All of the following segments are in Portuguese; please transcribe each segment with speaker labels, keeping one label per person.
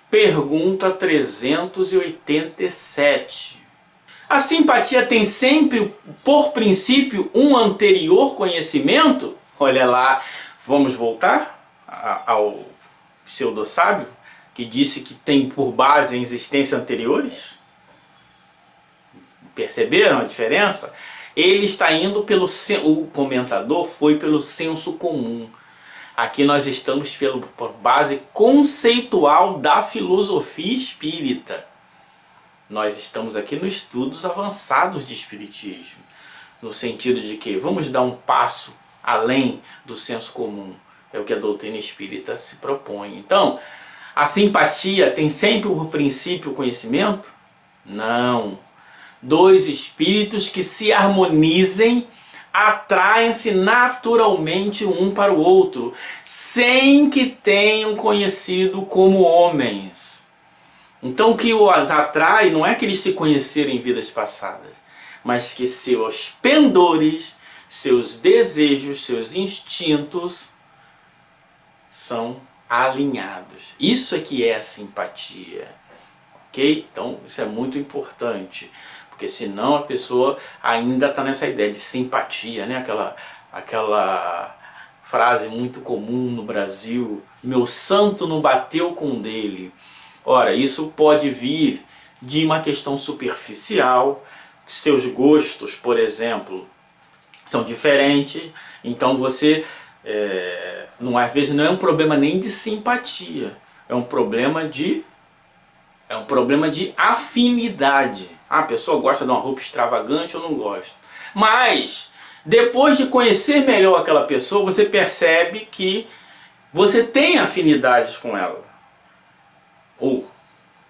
Speaker 1: Pergunta 387. A simpatia tem sempre, por princípio, um anterior conhecimento? Olha lá, vamos voltar ao pseudo-sábio, que disse que tem por base a existência anteriores? Perceberam a diferença? Ele está indo o comentador foi pelo senso comum. Aqui nós estamos por base conceitual da filosofia espírita. Nós estamos aqui nos estudos avançados de espiritismo, no sentido de que vamos dar um passo além do senso comum. É o que a doutrina espírita se propõe. Então, a simpatia tem sempre por princípio o conhecimento? Não. Dois espíritos que se harmonizem atraem-se naturalmente um para o outro, sem que tenham conhecido como homens. Então o que os atrai não é que eles se conheceram em vidas passadas, mas que seus pendores, seus desejos, seus instintos são alinhados. Isso é que é a simpatia, ok? Então isso é muito importante. Porque senão a pessoa ainda está nessa ideia de simpatia, né? Aquela frase muito comum no Brasil, meu santo não bateu com o dele. Ora, isso pode vir de uma questão superficial, seus gostos, por exemplo, são diferentes, então você, às vezes não é um problema nem de simpatia, é um problema de afinidade. A pessoa gosta de uma roupa extravagante, eu não gosto. Mas, depois de conhecer melhor aquela pessoa, você percebe que você tem afinidades com ela. Ou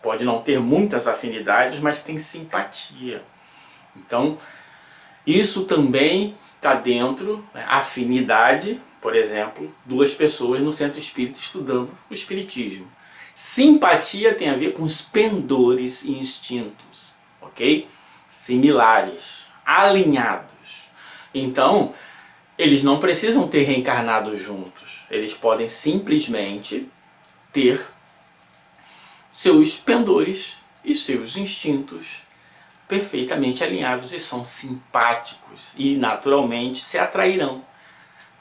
Speaker 1: pode não ter muitas afinidades, mas tem simpatia. Então, isso também está dentro, né? Afinidade, por exemplo, duas pessoas no centro espírita estudando o espiritismo. Simpatia tem a ver com os pendores e instintos, ok? Similares, alinhados. Então, eles não precisam ter reencarnado juntos. Eles podem simplesmente ter seus pendores e seus instintos perfeitamente alinhados e são simpáticos e naturalmente se atrairão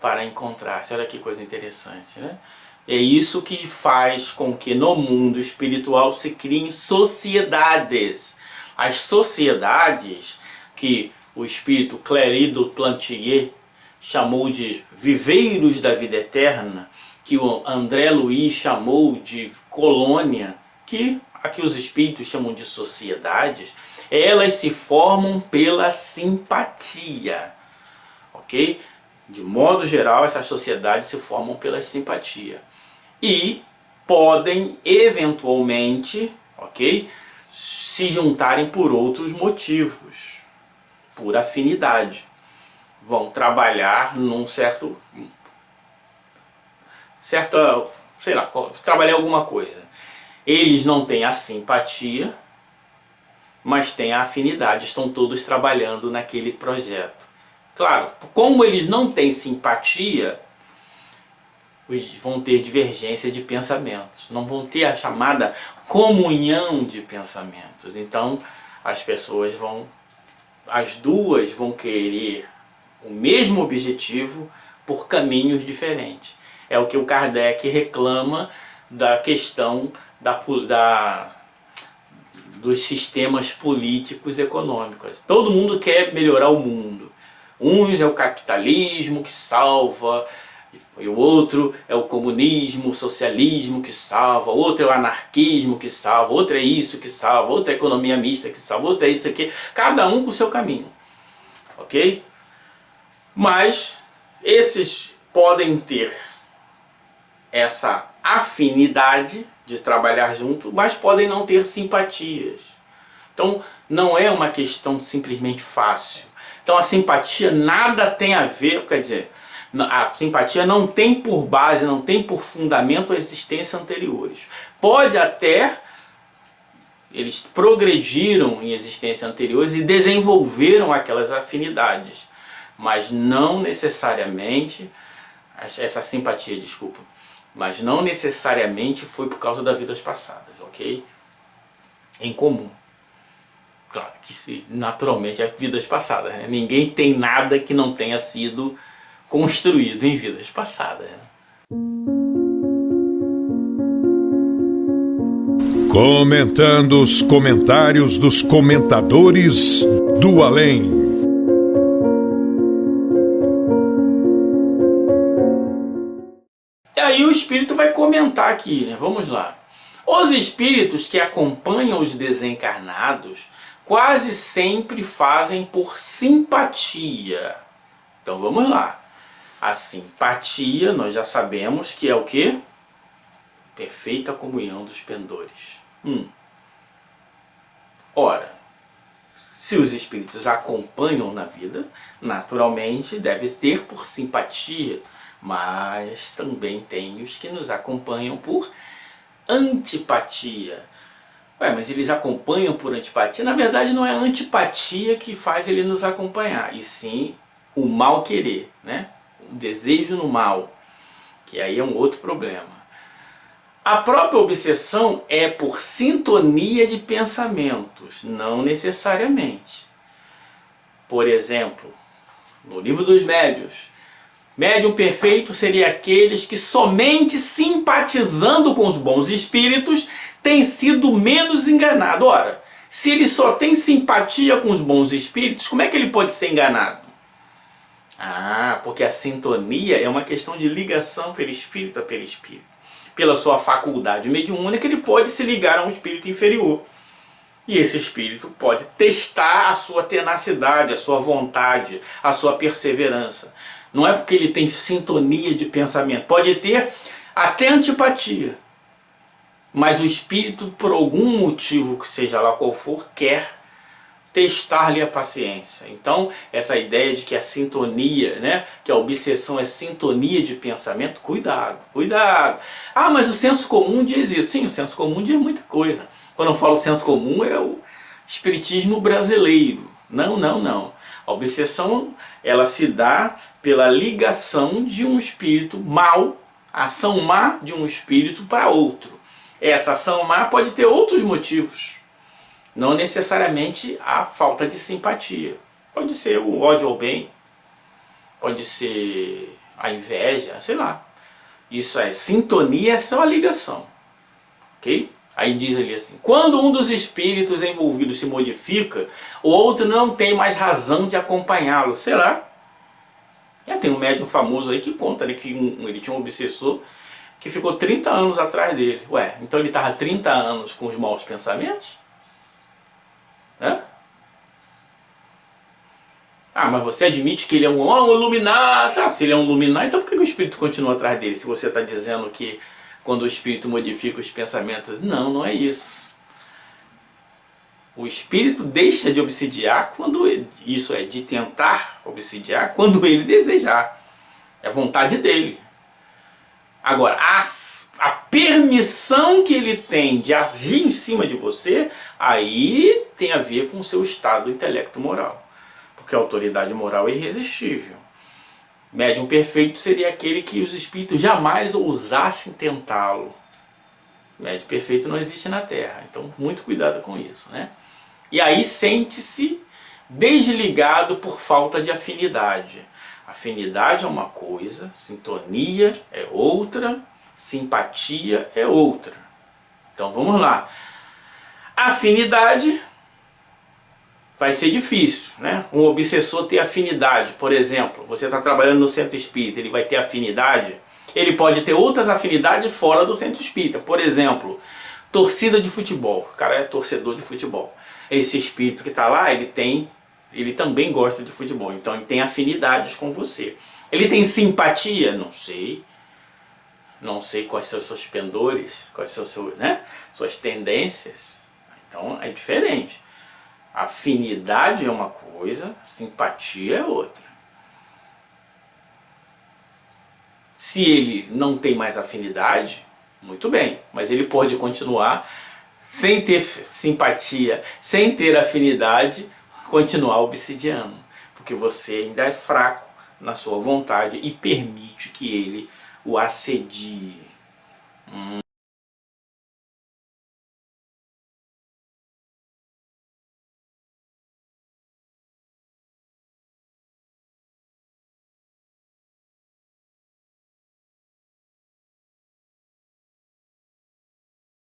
Speaker 1: para encontrar-se. Olha que coisa interessante, né? É isso que faz com que no mundo espiritual se criem sociedades. As sociedades que o espírito Cléry du Plantier chamou de viveiros da vida eterna, que o André Luiz chamou de colônia, que aqui os espíritos chamam de sociedades, elas se formam pela simpatia, ok? De modo geral, essas sociedades se formam pela simpatia. E podem, eventualmente, ok, se juntarem por outros motivos, por afinidade. Vão trabalhar num sei lá, trabalhar alguma coisa. Eles não têm a simpatia, mas têm a afinidade, estão todos trabalhando naquele projeto. Claro, como eles não têm simpatia, vão ter divergência de pensamentos, não vão ter a chamada comunhão de pensamentos. Então as duas vão querer o mesmo objetivo por caminhos diferentes. É o que o Kardec reclama da questão dos sistemas políticos e econômicos. Todo mundo quer melhorar o mundo. Uns é o capitalismo que salva, e o outro é o comunismo, o socialismo que salva, outro é o anarquismo que salva, outro é isso que salva, outro é a economia mista que salva, outro é isso aqui. Cada um com o seu caminho, ok? Mas esses podem ter essa afinidade de trabalhar junto, mas podem não ter simpatias. Então não é uma questão simplesmente fácil. Então a simpatia nada tem a ver, quer dizer, a simpatia não tem por base, não tem por fundamento a existência anteriores. Pode até, eles progrediram em existências anteriores e desenvolveram aquelas afinidades, mas não necessariamente, essa simpatia, desculpa, mas não necessariamente foi por causa das vidas passadas, ok? ok? Em comum. Claro que naturalmente é vidas passadas, né? Ninguém tem nada que não tenha sido construído em vidas passadas, né?
Speaker 2: Comentando os comentários dos comentadores do além.
Speaker 1: E aí o espírito vai comentar aqui, né? Vamos lá. Os espíritos que acompanham os desencarnados quase sempre fazem por simpatia. Então vamos lá. A simpatia, nós já sabemos que é o quê? Perfeita comunhão dos pendores. Ora, se os espíritos acompanham na vida, naturalmente deve ter por simpatia, mas também tem os que nos acompanham por antipatia. Ué, mas eles acompanham por antipatia? Na verdade não é a antipatia que faz ele nos acompanhar, e sim o mal querer, né? O desejo no mal, que aí é um outro problema. A própria obsessão é por sintonia de pensamentos, não necessariamente. Por exemplo, no livro dos médiuns, médium perfeito seria aqueles que somente simpatizando com os bons espíritos têm sido menos enganado. Ora, se ele só tem simpatia com os bons espíritos, como é que ele pode ser enganado? Porque a sintonia é uma questão de ligação perispírito a perispírito. Pela sua faculdade mediúnica, ele pode se ligar a um espírito inferior. E esse espírito pode testar a sua tenacidade, a sua vontade, a sua perseverança. Não é porque ele tem sintonia de pensamento. Pode ter até antipatia. Mas o espírito, por algum motivo, que seja lá qual for, quer testar-lhe a paciência. Então, essa ideia de que a sintonia, né, que a obsessão é sintonia de pensamento, cuidado, cuidado. Mas o senso comum diz isso. Sim, o senso comum diz muita coisa. Quando eu falo senso comum, é o espiritismo brasileiro. Não, não, não. A obsessão, ela se dá pela ligação de um espírito mau, a ação má de um espírito para outro. Essa ação má pode ter outros motivos. Não necessariamente a falta de simpatia. Pode ser o ódio ao bem, pode ser a inveja, sei lá. Isso é sintonia, essa é uma ligação. Ok? Aí diz ali assim: quando um dos espíritos envolvidos se modifica, o outro não tem mais razão de acompanhá-lo. Sei lá. Tem um médium famoso aí que conta, né, que ele tinha um obsessor que ficou 30 anos atrás dele. Ué, então ele estava 30 anos com os maus pensamentos? Mas você admite que ele é um luminar. Se ele é um luminar, então por que o espírito continua atrás dele? Se você está dizendo que quando o espírito modifica os pensamentos... Não, não é isso. O espírito deixa de obsidiar quando... Isso é, de tentar obsidiar quando ele desejar. É vontade dele. Agora, a permissão que ele tem de agir em cima de você, aí tem a ver com o seu estado do intelecto moral. Porque a autoridade moral é irresistível. Médium perfeito seria aquele que os espíritos jamais ousassem tentá-lo. Médium perfeito não existe na Terra, então muito cuidado com isso, né? E aí sente-se desligado por falta de afinidade. Afinidade é uma coisa, sintonia é outra, simpatia é outra. Então vamos lá. Afinidade vai ser difícil, né? Um obsessor ter afinidade, por exemplo, você está trabalhando no centro espírita, ele vai ter afinidade. Ele pode ter outras afinidades fora do centro espírita. Por exemplo, torcida de futebol. O cara é torcedor de futebol. Esse espírito que está lá, ele também gosta de futebol. Então ele tem afinidades com você. Ele tem simpatia? Não sei. Não sei quais são os seus pendores, quais são suas tendências. Então é diferente. Afinidade é uma coisa, simpatia é outra. Se ele não tem mais afinidade, muito bem, mas ele pode continuar sem ter simpatia, sem ter afinidade, continuar obsidiando, porque você ainda é fraco na sua vontade e permite que ele o assedie.